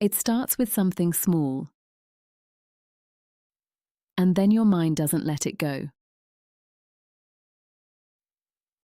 It starts with something small, and then your mind doesn't let it go.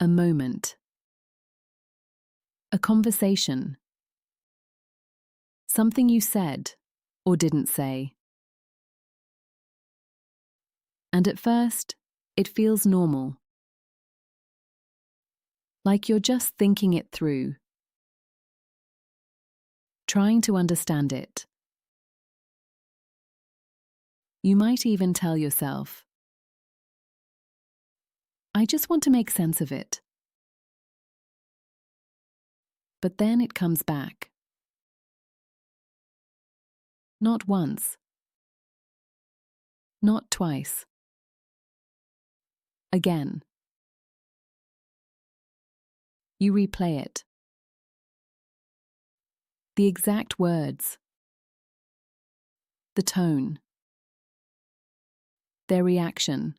A moment. A conversation. Something you said or didn't say. And at first, it feels normal. Like you're just thinking it through, trying to understand it. You might even tell yourself, I just want to make sense of it. But then it comes back. Not once. Not twice. Again. You replay it. The exact words. The tone. Their reaction.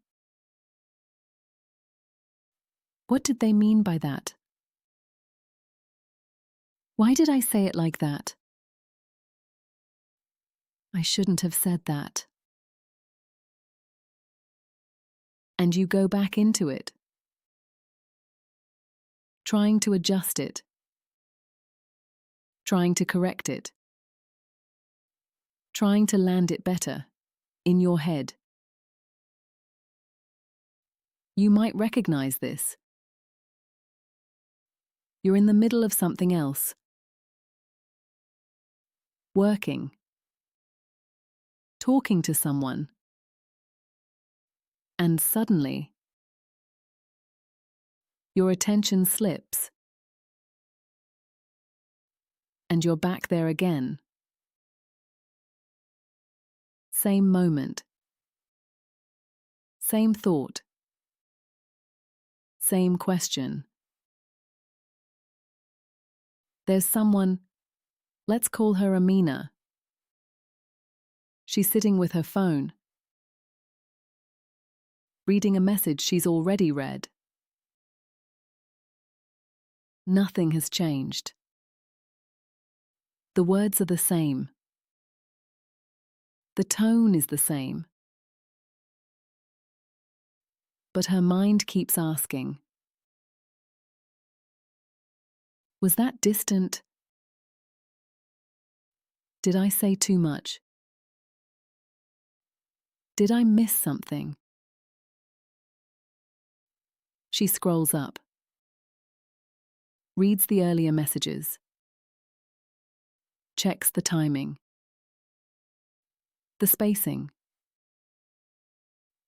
What did they mean by that? Why did I say it like that? I shouldn't have said that. And you go back into it, trying to adjust it, trying to correct it, trying to land it better in your head. You might recognize this. You're in the middle of something else. Working. Talking to someone. And suddenly, your attention slips. And you're back there again. Same moment. Same thought. Same question. There's someone, let's call her Amina. She's sitting with her phone, reading a message she's already read. Nothing has changed. The words are the same. The tone is the same. But her mind keeps asking, was that distant? Did I say too much? Did I miss something? She scrolls up, reads the earlier messages, checks the timing, the spacing,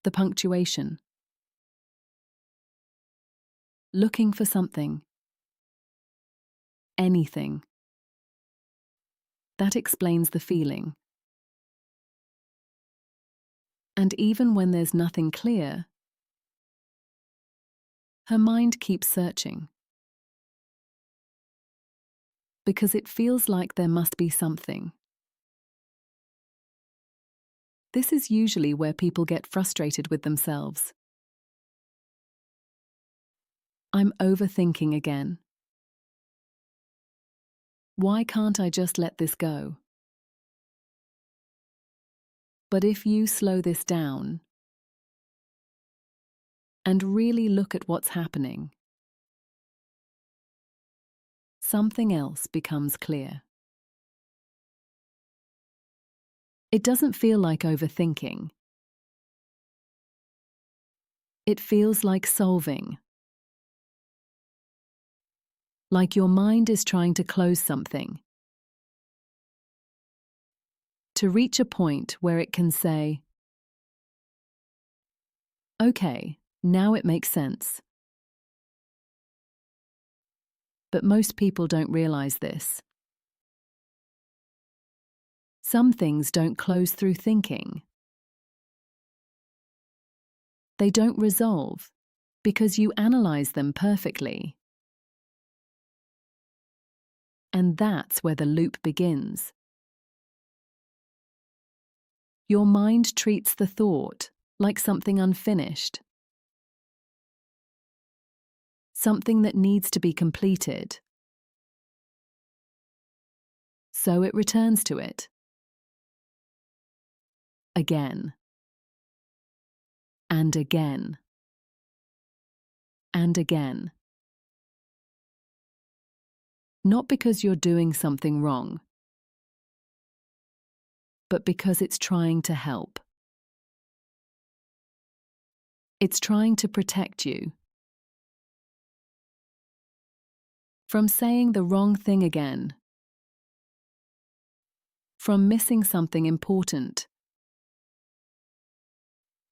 the punctuation, looking for something, anything. That explains the feeling. And even when there's nothing clear, her mind keeps searching. Because it feels like there must be something. This is usually where people get frustrated with themselves. I'm overthinking again. Why can't I just let this go? But if you slow this down and really look at what's happening, something else becomes clear. It doesn't feel like overthinking. It feels like solving. Like your mind is trying to close something. To reach a point where it can say, okay, now it makes sense. But most people don't realize this. Some things don't close through thinking. They don't resolve because you analyze them perfectly. And that's where the loop begins. Your mind treats the thought like something unfinished, something that needs to be completed. So it returns to it. Again. And again. And again. Not because you're doing something wrong, but because it's trying to help. It's trying to protect you from saying the wrong thing again, from missing something important,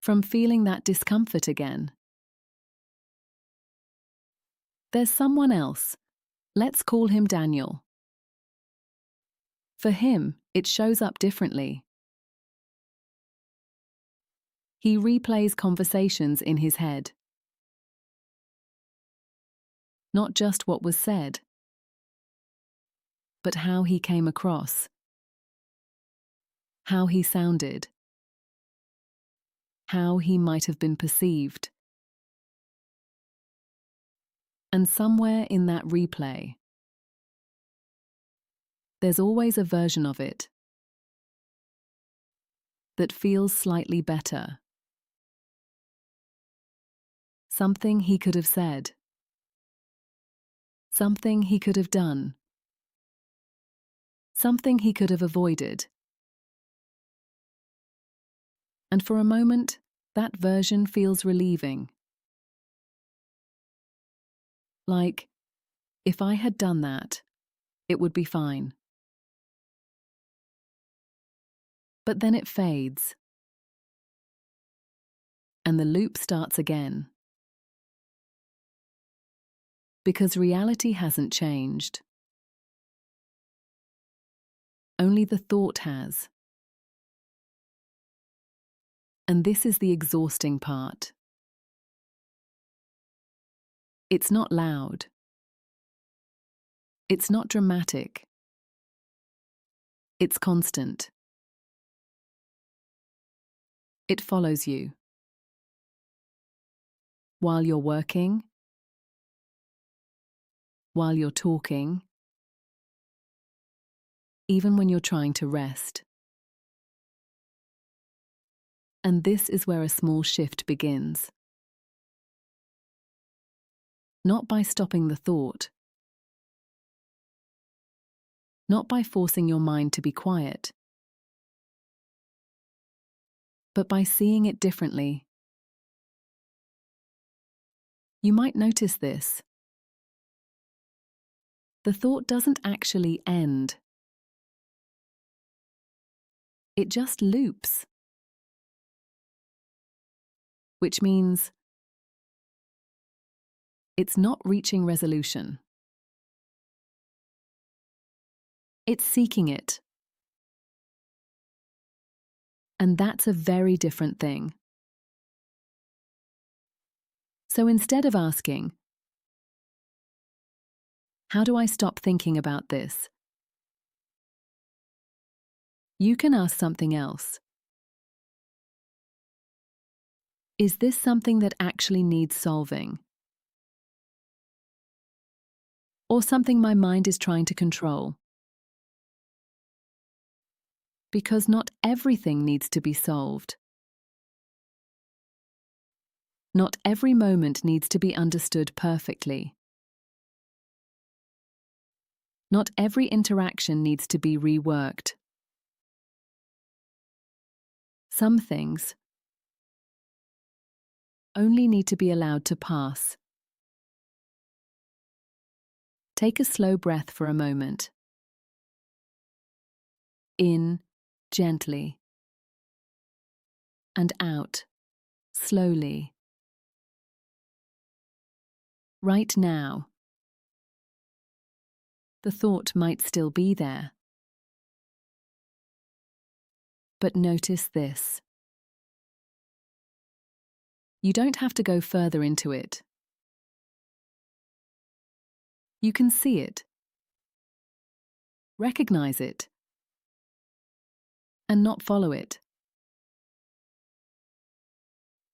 from feeling that discomfort again. There's someone else. Let's call him Daniel. For him, it shows up differently. He replays conversations in his head. Not just what was said, but how he came across, how he sounded, how he might have been perceived. And somewhere in that replay, there's always a version of it that feels slightly better. Something he could have said. Something he could have done. Something he could have avoided. And for a moment, that version feels relieving. Like, if I had done that, it would be fine. But then it fades. And the loop starts again. Because reality hasn't changed. Only the thought has. And this is the exhausting part. It's not loud. It's not dramatic. It's constant. It follows you. While you're working, while you're talking, even when you're trying to rest. And this is where a small shift begins. Not by stopping the thought, not by forcing your mind to be quiet, but by seeing it differently. You might notice this. The thought doesn't actually end. It just loops. Which means it's not reaching resolution. It's seeking it. And that's a very different thing. So instead of asking, how do I stop thinking about this? You can ask something else. Is this something that actually needs solving? Or something my mind is trying to control? Because not everything needs to be solved. Not every moment needs to be understood perfectly. Not every interaction needs to be reworked. Some things only need to be allowed to pass. Take a slow breath for a moment. In, gently. And out, slowly. Right now, the thought might still be there. But notice this. You don't have to go further into it. You can see it, recognize it, and not follow it.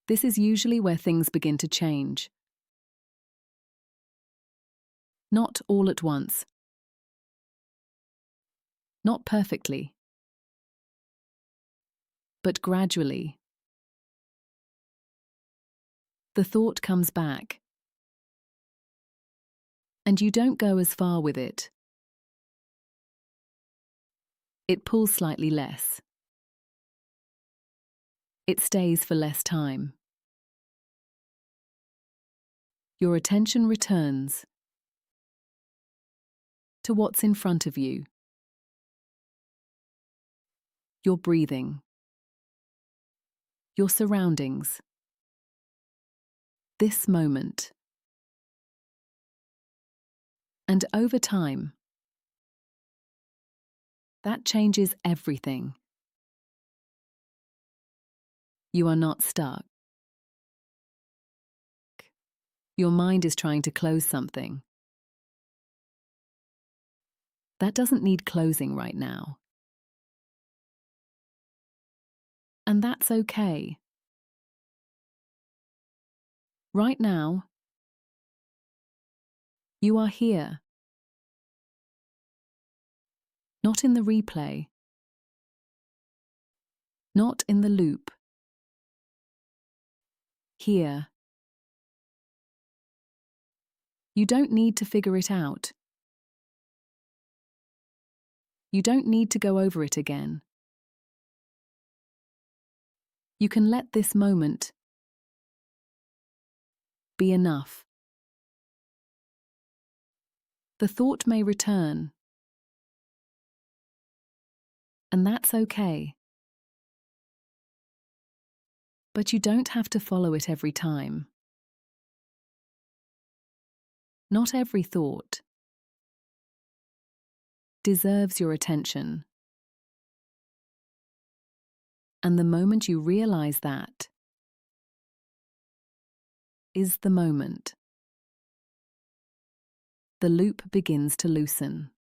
This is usually where things begin to change. Not all at once. Not perfectly, but gradually. The thought comes back, and you don't go as far with it. It pulls slightly less. It stays for less time. Your attention returns to what's in front of you. Your breathing, your surroundings, this moment. And over time, that changes everything. You are not stuck. Your mind is trying to close something. That doesn't need closing right now. And that's okay. Right now, you are here. Not in the replay. Not in the loop. Here. You don't need to figure it out. You don't need to go over it again. You can let this moment be enough. The thought may return, and that's okay. But you don't have to follow it every time. Not every thought deserves your attention. And the moment you realize that is the moment the loop begins to loosen.